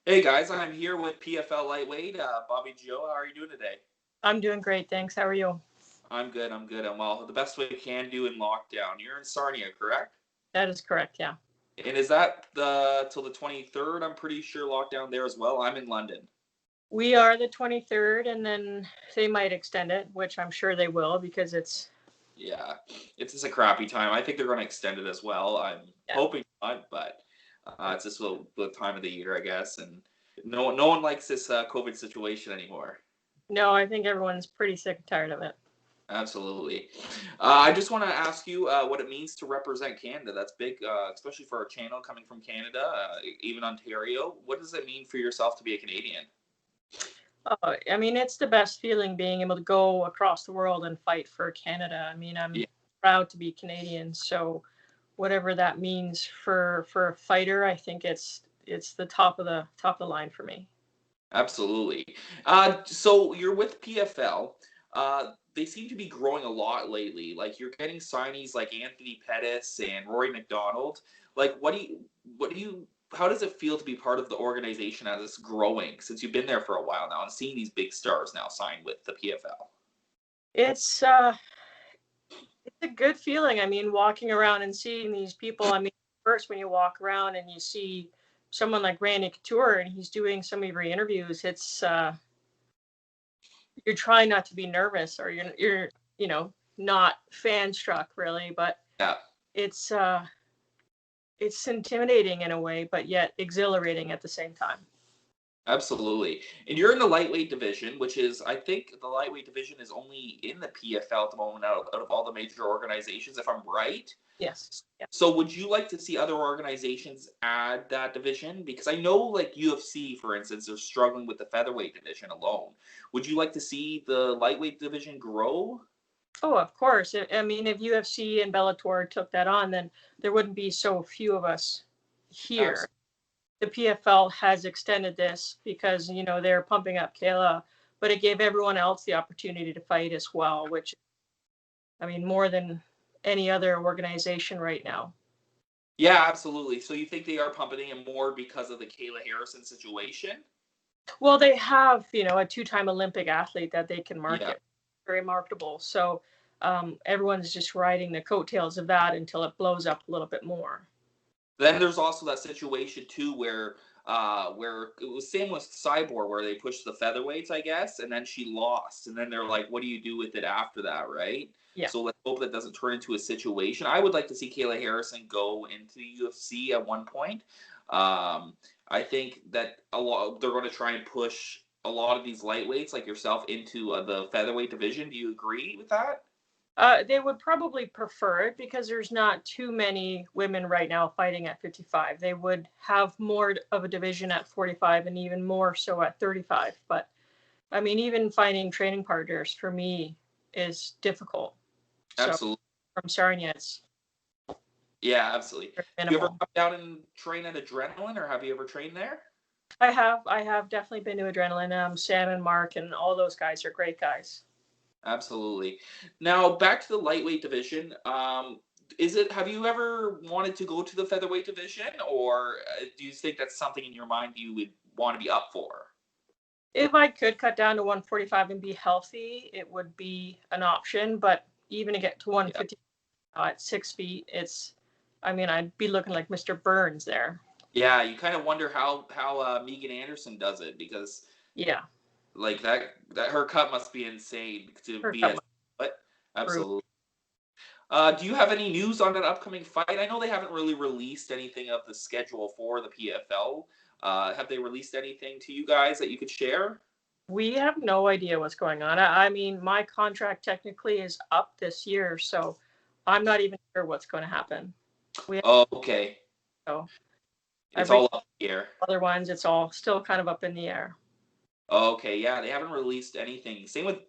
Hey guys, I'm here with PFL lightweight, Bobbi Jo. How are you doing today? I'm doing great, thanks. How are you? I'm good. I'm good. I'm well. The best way we can do in lockdown. You're in Sarnia, correct? That is correct, yeah. And is that the till the 23rd? I'm pretty sure lockdown there as well. I'm in London. We are the 23rd, and then they might extend it, which I'm sure they will because it's, Yeah, it's just a crappy time. I think they're going to extend it as well. I'm yeah. hoping not, but it's just the time of the year, I guess. And no one likes this COVID situation anymore. No, I think everyone's pretty sick and tired of it. Absolutely. I just want to ask you what it means to represent Canada. That's big, especially for our channel coming from Canada, even Ontario. What does it mean for yourself to be a Canadian? I mean, it's the best feeling being able to go across the world and fight for Canada. I mean, I'm Yeah, proud to be Canadian, so whatever that means for a fighter, I think it's the top of the line for me. absolutely. So you're with PFL. They seem to be growing a lot lately. Like you're getting signees like Anthony Pettis and Rory McDonald. Like, how does it feel to be part of the organization as it's growing since you've been there for a while now and seeing these big stars now sign with the PFL? It's a good feeling. I mean, walking around and seeing these people. I mean, first when you walk around and you see someone like Randy Couture and he's doing some of your interviews, it's you're trying not to be nervous or you're not fan struck really, but Yeah. it's uh it's intimidating in a way, but yet exhilarating at the same time. Absolutely. And you're in the lightweight division, which is, I think, the lightweight division is only in the PFL at the moment out of all the major organizations, if I'm right. Yes. Yeah. So, would you like to see other organizations add that division? Because I know, like UFC, for instance, they're struggling with the featherweight division alone. Would you like to see the lightweight division grow? Oh, of course. I mean, if UFC and Bellator took that on, then there wouldn't be so few of us here. Absolutely. The PFL has extended this because they're pumping up Kayla, but it gave everyone else the opportunity to fight as well, which I mean more than any other organization right now. Yeah, absolutely. So, you think they are pumping him more because of the Kayla Harrison situation? Well, they have a two-time Olympic athlete that they can Yeah. market. Very marketable. So everyone's just riding the coattails of that until it blows up a little bit more. Then there's also that situation too where it was same with Cyborg where they pushed the featherweights, I guess, and then she lost. And then they're like, what do you do with it after that, right? Yeah. So let's hope that doesn't turn into a situation. I would like to see Kayla Harrison go into the UFC at one point. I think that a lot they're going to try and push a lot of these lightweights like yourself into the featherweight division. Do you agree with that? They would probably prefer it because there's not too many women right now fighting at 55. They would have more of a division at 45 and even more so at 35. But I mean, even finding training partners for me is difficult. So Absolutely. from Sarnia, it's Yeah, absolutely. very Do you ever minimal. come down and train at Adrenaline, or have you ever trained there? I have definitely been to Adrenaline. Sam and Mark and all those guys are great guys. Absolutely. Now back to the lightweight division. Is it? Have you ever wanted to go to the featherweight division, or do you think that's something in your mind you would want to be up for? If I could cut down to 145 and be healthy, it would be an option. But even to get to Yeah. 150 at 6 feet, I mean, I'd be looking like Mr. Burns there. Yeah, you kind of wonder how Megan Anderson does it because Yeah, like that her cut must be insane to her be cut as my what? through. Absolutely. Do you have any news on that upcoming fight? I know they haven't really released anything of the schedule for the PFL. Have they released anything to you guys that you could share? We have no idea what's going on. I mean, my contract technically is up this year, so I'm not even sure what's going to happen. We have Oh, okay. so It's every all up here. other ones, it's all still kind of up in the air. Oh, okay, yeah, they haven't released anything. Same with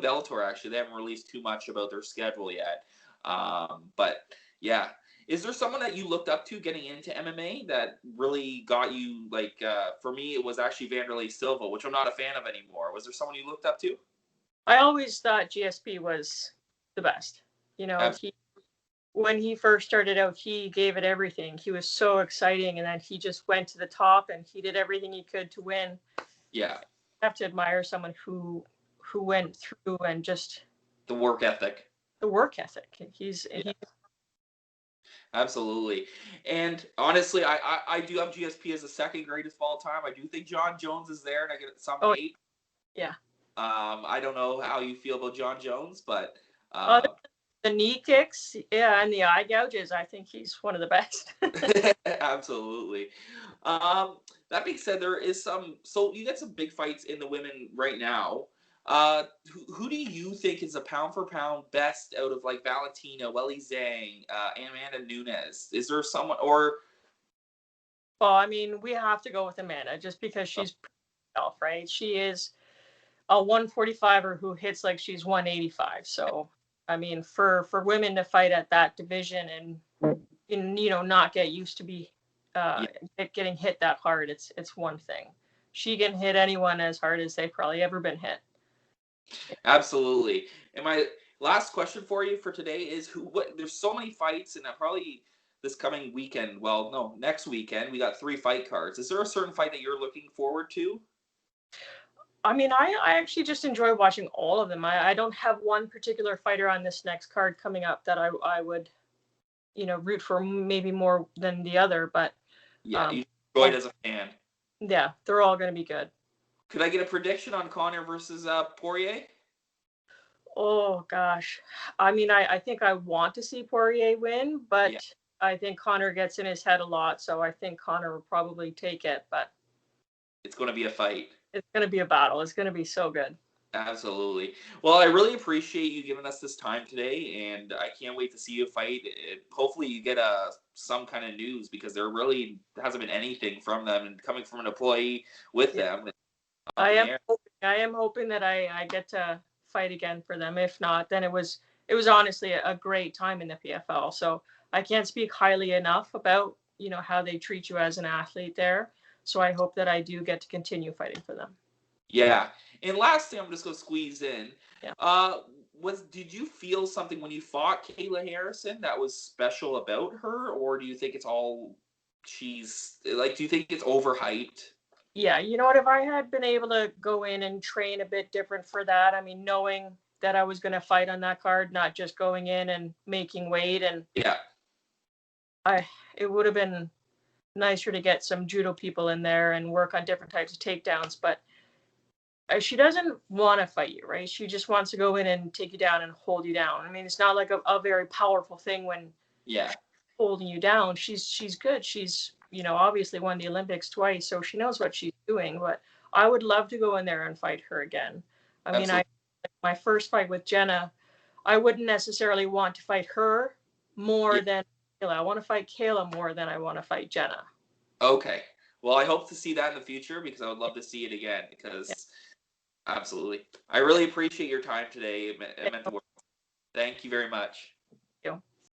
Bellator actually. They haven't released too much about their schedule yet. But yeah, is there someone that you looked up to getting into MMA that really got you like? For me, it was actually Vanderlei Silva, which I'm not a fan of anymore. Was there someone you looked up to? I always thought GSP was the best. You know, Abs- he when he first started out, he gave it everything. He was so exciting, and then he just went to the top, and he did everything he could to win. Yeah. I have to admire someone who went through and just the work ethic. The work ethic. Absolutely. And honestly, I do have GSP as the second greatest of all time. I do think John Jones is there, and I get some hate. Yeah. I don't know how you feel about John Jones, but the knee kicks, and the eye gouges, I think he's one of the best. Absolutely. That being said, there is some. So you got some big fights in the women right now. Who do you think is a pound for pound best out of like Valentina, Weili Zhang, Amanda Nunes? Is there someone or? Well, I mean, we have to go with Amanda just because she's herself, right? She is a 145er who hits like she's 185. So, I mean, for women to fight at that division and not get used to be getting hit that hard, it's one thing. She can hit anyone as hard as they've probably ever been hit. Absolutely. And my last question for you for today is there's so many fights, and probably this coming weekend, well, no, next weekend, we got 3 fight cards. Is there a certain fight that you're looking forward to? I mean, I actually just enjoy watching all of them. I don't have one particular fighter on this next card coming up that I would, root for maybe more than the other, but yeah, you enjoy it as a fan. Yeah, they're all going to be good. Could I get a prediction on Conor versus Poirier? Oh gosh, I mean, I think I want to see Poirier win, but I think Conor gets in his head a lot, so I think Conor will probably take it. But it's going to be a fight. It's going to be a battle. It's going to be so good. Absolutely. Well, I really appreciate you giving us this time today, and I can't wait to see you fight. Hopefully, you get some kind of news because there really hasn't been anything from them, and coming from an employee with them. I am hoping that I get to fight again for them. If not, then it was honestly a great time in the PFL. So I can't speak highly enough about how they treat you as an athlete there. So I hope that I do get to continue fighting for them. Yeah. And last thing I'm just going to squeeze in. Yeah. Did you feel something when you fought Kayla Harrison that was special about her, or do you think it's all do you think it's overhyped? Yeah, you know what? If I had been able to go in and train a bit different for that, I mean, knowing that I was going to fight on that card, not just going in and making weight, and it would have been nicer to get some judo people in there and work on different types of takedowns, but she doesn't want to fight you, right? She just wants to go in and take you down and hold you down. I mean, it's not like a very powerful thing when holding you down. She's good. She's, obviously won the Olympics twice, so she knows what she's doing, but I would love to go in there and fight her again. I mean, my first fight with Jenna, I wouldn't necessarily want to fight her more than Kayla. I want to fight Kayla more than I want to fight Jenna. Okay. Well, I hope to see that in the future because I would love to see it again because absolutely. I really appreciate your time today. It meant the world. Thank you very much.